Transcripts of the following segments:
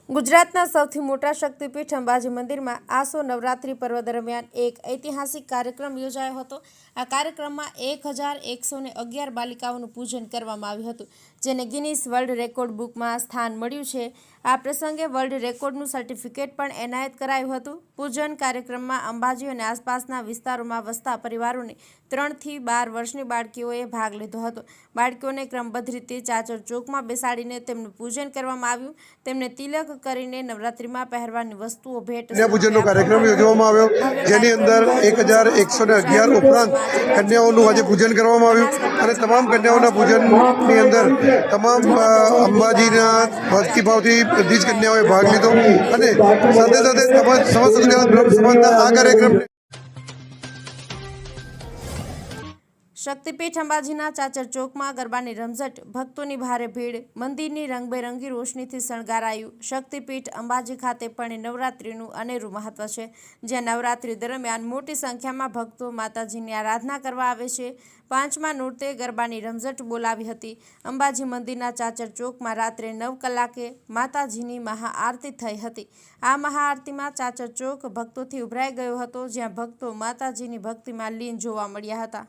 ગુજરાતના સૌથી મોટા શક્તિપીઠ અંબાજી મંદિરમાં આસો નવરાત્રિ પર્વ દરમિયાન એક ઐતિહાસિક કાર્યક્રમ યોજાયો હતો. આ કાર્યક્રમમાં 1111 બાલિકાઓનું પૂજન કરવામાં આવ્યું હતું, જેને ગિનીસ વર્લ્ડ રેકોર્ડ બુકમાં સ્થાન મળ્યું છે. આ પ્રસંગે વર્લ્ડ રેકોર્ડનું સર્ટિફિકેટ પણ એનાયત કરાયું હતું. પૂજન કાર્યક્રમમાં અંબાજી અને આસપાસના વિસ્તારોમાં વસતા પરિવારોની 3 થી 12 વર્ષની બાળકીઓએ ભાગ લીધો હતો. બાળકીઓને ક્રમબદ્ધ રીતે ચાચર ચોકમાં બેસાડીને તેમનું પૂજન કરવામાં આવ્યું. તેમને તિલક કરીને નવરાત્રિમાં પહેરવાની વસ્તુઓ ભેટ પૂજનનો કાર્યક્રમ યોજવામાં આવ્યો, જેની અંદર 1111 ઉપરાંત કન્યાઓનું આજે પૂજન કરવામાં આવ્યું અને તમામ કન્યાઓના પૂજનની અંદર તમામ અંબાજીના ભક્તિભાવથી બધી જ કન્યાઓએ ભાગ લીધો અને સાથે સાથે સમસ્ત બ્રહ્મ સમાજના આ કાર્યક્રમ શક્તિપીઠ અંબાજીના ચાચર ચોકમાં ગરબાની રમઝટ, ભક્તોની ભારે ભીડ, મંદિરની રંગબેરંગી રોશનીથી શણગારાયું. શક્તિપીઠ અંબાજી ખાતે પણ નવરાત્રિનું અનેરું મહત્વ છે, જ્યાં નવરાત્રિ દરમિયાન મોટી સંખ્યામાં ભક્તો માતાજીની આરાધના કરવા આવે છે. 5મા નોરતે ગરબાની રમઝટ બોલાવી હતી. અંબાજી મંદિરના ચાચર ચોકમાં રાત્રે 9 કલાકે માતાજીની મહાઆરતી થઈ હતી. આ મહાઆરતીમાં ચાચર ચોક ભક્તોથી ઉભરાઈ ગયો હતો, જ્યાં ભક્તો માતાજીની ભક્તિમાં લીન જોવા મળ્યા હતા.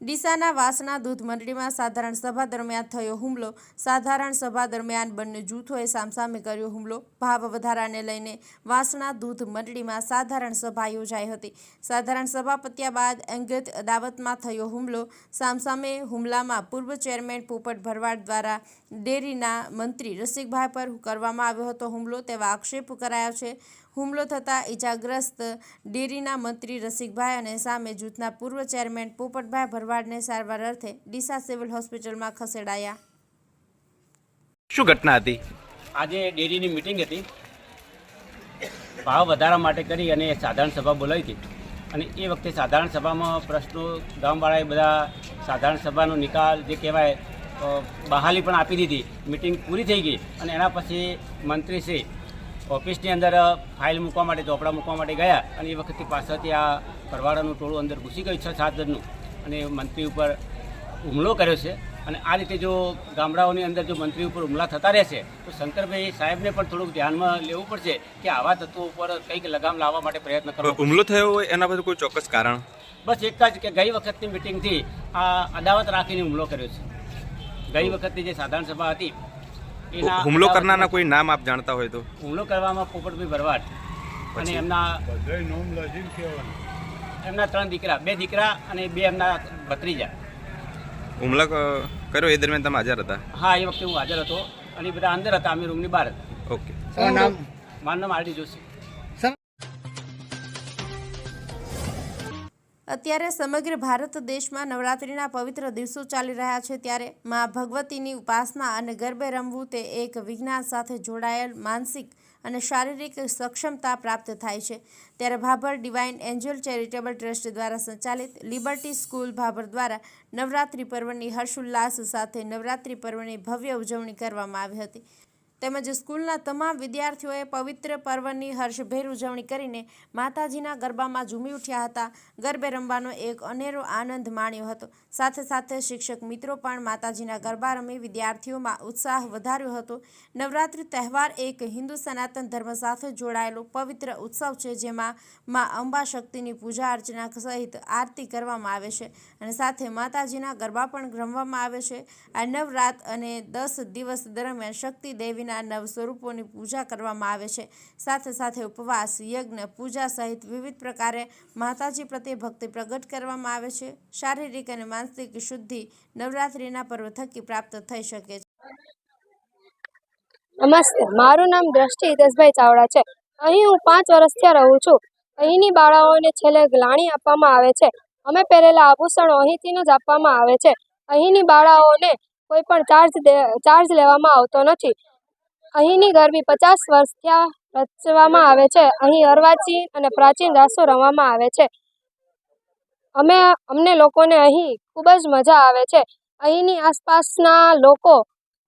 ડીસાના વાસણા દૂધ મંડળીમાં સાધારણ સભા દરમિયાન થયો હુમલો. સાધારણ સભા દરમિયાન બંને જૂથોએ સામસામે કર્યો હુમલો. ભાવ વધારાને લઈને વાસણા દૂધ મંડળીમાં સાધારણ સભા યોજાઈ હતી. સાધારણ સભા પત્યા બાદ અંગત અદાવતમાં થયો હુમલો. સામસામે હુમલામાં પૂર્વ ચેરમેન પોપટ ભરવાડ દ્વારા ડેરીના મંત્રી રસિકભાઈ પર કરવામાં આવ્યો હતો હુમલો તેવા આક્ષેપ કરાયા છે. હુમલો થતાં ઇજાગ્રસ્ત ડેરીના મંત્રી રસિકભાઈ અને સામે જૂથના પૂર્વ ચેરમેન પોપટભાઈ ભરવાડને સારવાર અર્થે ડીસા સિવિલ હોસ્પિટલમાં ખસેડાયા. શું ઘટના હતી? આજે ડેરીની મિટિંગ હતી. ભાવ વધારા માટે કરી અને સાધારણ સભા બોલાવી હતી અને એ વખતે સાધારણ સભામાં પ્રશ્નો ગામવાળાએ બધા સાધારણ સભાનો નિકાલ જે કહેવાય બહાલી પણ આપી દીધી. મિટિંગ પૂરી થઈ ગઈ અને એના પછી મંત્રીશ્રી ઓફિસની અંદર ફાઇલ મૂકવા માટે, ચોપડા મૂકવા માટે ગયા અને એ વખતે પાછળથી આ ભરવાડાનું ટોળું અંદર ઘૂસી ગયું 6-7 જણનું અને મંત્રી ઉપર હુમલો કર્યો છે. અને આ રીતે જો ગામડાઓની અંદર જો મંત્રી ઉપર હુમલા થતા રહેશે તો શંકરભાઈ સાહેબને પણ થોડુંક ધ્યાનમાં લેવું પડશે કે આવા તત્વો ઉપર કંઈક લગામ લાવવા માટે પ્રયત્ન કરવો. હુમલો થયો હોય એના પર કોઈ ચોક્કસ કારણ? બસ એક જ કે ગઈ વખતની મિટિંગથી આ અદાવત રાખીને હુમલો કર્યો છે. ગઈ વખતની જે સાધારણ સભા હતી હુમલો કરનારના કોઈ નામ આપ જાણતા હોય તો? હુમલો કરવામાં પોપટભાઈ ભરવાડ અને એમના 3 દીકરા, 2 દીકરા અને 2 એમના ભત્રીજા. હુમલો કર્યો એ દરમિયાન તમે હાજર હતા? હા, એ વખતે હું હાજર હતો અને બધા અંદર હતા, અમે રૂમની બહાર હતા. ઓકે. મારું નામ આરડી જોશી. અત્યારે સમગ્ર ભારત દેશમાં નવરાત્રિના પવિત્ર દિવસો ચાલી રહ્યા છે, ત્યારે મા ભગવતીની ઉપાસના અને ગરબે રમવું તે એક વિજ્ઞાન સાથે જોડાયેલ માનસિક અને શારીરિક સક્ષમતા પ્રાપ્ત થાય છે. ત્યારે Bhabhar divine Angel charitable trust દ્વારા સંચાલિત લિબર્ટી સ્કૂલ ભાભર દ્વારા નવરાત્રિ પર્વની હર્ષોલ્લાસ સાથે નવરાત્રિ પર્વની ભવ્ય ઉજવણી કરવામાં આવી હતી. તેમજ સ્કૂલના તમામ વિદ્યાર્થીઓએ પવિત્ર પર્વની હર્ષભેર ઉજવણી કરીને માતાજીના ગરબામાં ઝૂમી ઉઠ્યા હતા. ગરબે રમવાનો એક અનેરો આનંદ માણ્યો હતો. સાથે સાથે શિક્ષક મિત્રો પણ માતાજીના ગરબા રમી વિદ્યાર્થીઓમાં ઉત્સાહ વધાર્યો હતો. નવરાત્રિ તહેવાર એક હિન્દુ સનાતન ધર્મ સાથે જોડાયેલો પવિત્ર ઉત્સવ છે, જેમાં મા અંબા શક્તિની પૂજા અર્ચના સહિત આરતી કરવામાં આવે છે અને સાથે માતાજીના ગરબા પણ રમવામાં આવે છે. આ નવરાત અને 10 દિવસ દરમિયાન શક્તિ દેવીના 9 સ્વરૂપોની પૂજા કરવામાં આવે છે. સાથે સાથે ઉપવાસ, યજ્ઞ, પૂજા સહિત વિવિધ પ્રકારે માતાજી પ્રત્યે ભક્તિ પ્રગટ કરવામાં આવે છે. શારીરિક અને માનસિક શુદ્ધિ નવરાત્રિના પર્વ થકી પ્રાપ્ત થઈ શકે છે. નમસ્તે, મારું નામ દ્રષ્ટિ હિતેશભાઈ ચાવડા છે. અહીં હું 5 વર્ષથી રહું છું. અહીંની બાળાઓને છેલ્લે ગ્લાણી આપવામાં આવે છે. અમે પહેરેલા આભૂષણો અહીંથી જ આપવામાં આવે છે. અહીંની બાળાઓને કોઈ પણ ચાર્જ લેવામાં આવતો નથી. અહીંની ગરબી 50 વર્ષથી રચવામાં આવે છે. અહીં અર્વાચીન અને પ્રાચીન રાસો રમવામાં આવે છે. અમને લોકોને અહીં ખૂબ જ મજા આવે છે. અહીંની આસપાસના લોકો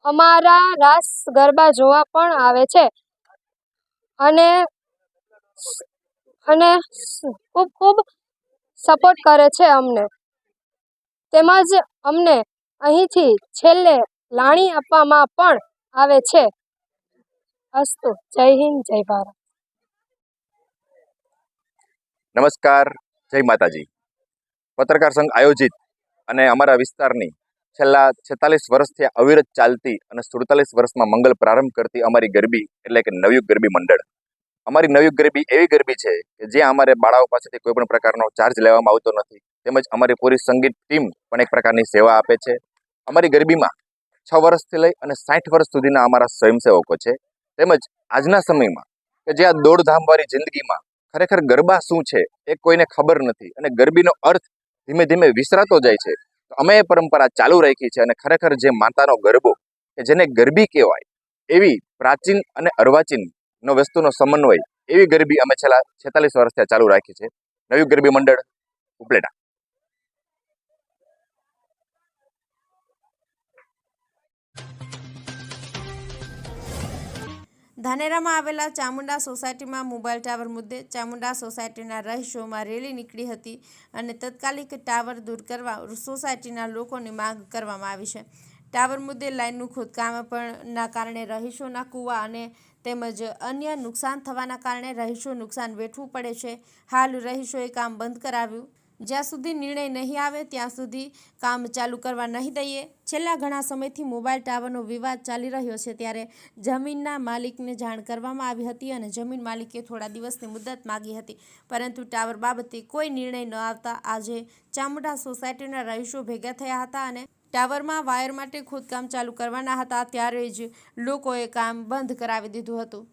અમારા રાસ ગરબા જોવા પણ આવે છે અને ખૂબ સપોર્ટ કરે છે અમને. તેમજ અમને અહીંથી છેલ્લે લાણી આપવામાં પણ આવે છે. અસ્તુ. જય હિન્દ, જય ભારત. નમસ્કાર, જય માતાજી. પત્રકાર સંઘ આયોજિત અને અમારા વિસ્તારની છેલ્લા 46 વર્ષથી અવિરત ચાલતી અને 47 વર્ષમાં મંગલ પ્રારંભ કરતી અમારી ગરબી એટલે કે નવયુગ ગરબી મંડળ. અમારી નવયુગ ગરબી એવી ગરબી છે કે જ્યાં અમારે બાળાઓ પાસેથી કોઈ પણ પ્રકારનો ચાર્જ લેવામાં આવતો નથી, તેમજ અમારી પૂરી સંગીત ટીમ પણ એક પ્રકારની સેવા આપે છે. અમારી ગરબીમાં 6 વર્ષથી લઈ અને 60 વર્ષ સુધીના અમારા સ્વયંસેવકો છે. તેમજ આજના સમયમાં કે જે આ દોડધામવાળી જિંદગીમાં ખરેખર ગરબા શું છે એ કોઈને ખબર નથી અને ગરબીનો અર્થ ધીમે ધીમે વિસરાતો જાય છે. તો અમે એ પરંપરા ચાલુ રાખી છે અને ખરેખર જે માતાનો ગરબો કે જેને ગરબી કહેવાય એવી પ્રાચીન અને અર્વાચીનનો વસ્તુનો સમન્વય એવી ગરબી અમે છેલ્લા 46 વર્ષથી ચાલુ રાખી છે. નવયુગ ગરબી મંડળ, ઉપલેટા. ધાનેરામાં આવેલા ચામુંડા સોસાયટીમાં મોબાઈલ ટાવર મુદ્દે ચામુંડા સોસાયટીના રહીશોમાં રેલી નીકળી હતી અને તાત્કાલિક ટાવર દૂર કરવા સોસાયટીના લોકોની માંગ કરવામાં આવી છે. ટાવર મુદ્દે લાઇનનું ખોદકામ પણના કારણે રહીશોના કૂવા અને તેમજ અન્ય નુકસાન થવાના કારણે રહીશો નુકસાન વેઠવું પડે છે. હાલ રહીશોએ કામ બંધ કરાવ્યું. જ્યાં સુધી નિર્ણય નહીં આવે ત્યાં સુધી કામ ચાલુ કરવા નહીં દઈએ. છેલ્લા ઘણા સમયથી મોબાઈલ ટાવરનો વિવાદ ચાલી રહ્યો છે, ત્યારે જમીનના માલિકને જાણ કરવામાં આવી હતી અને જમીન માલિકે થોડા દિવસની મુદત માગી હતી, પરંતુ ટાવર બાબતે કોઈ નિર્ણય ન આવતા આજે ચામુંડા સોસાયટીના રહીશો ભેગા થયા હતા અને ટાવરમાં વાયર માટે ખોદકામ ચાલુ કરવાના હતા. ત્યારે જ લોકોએ કામ બંધ કરાવી દીધું હતું.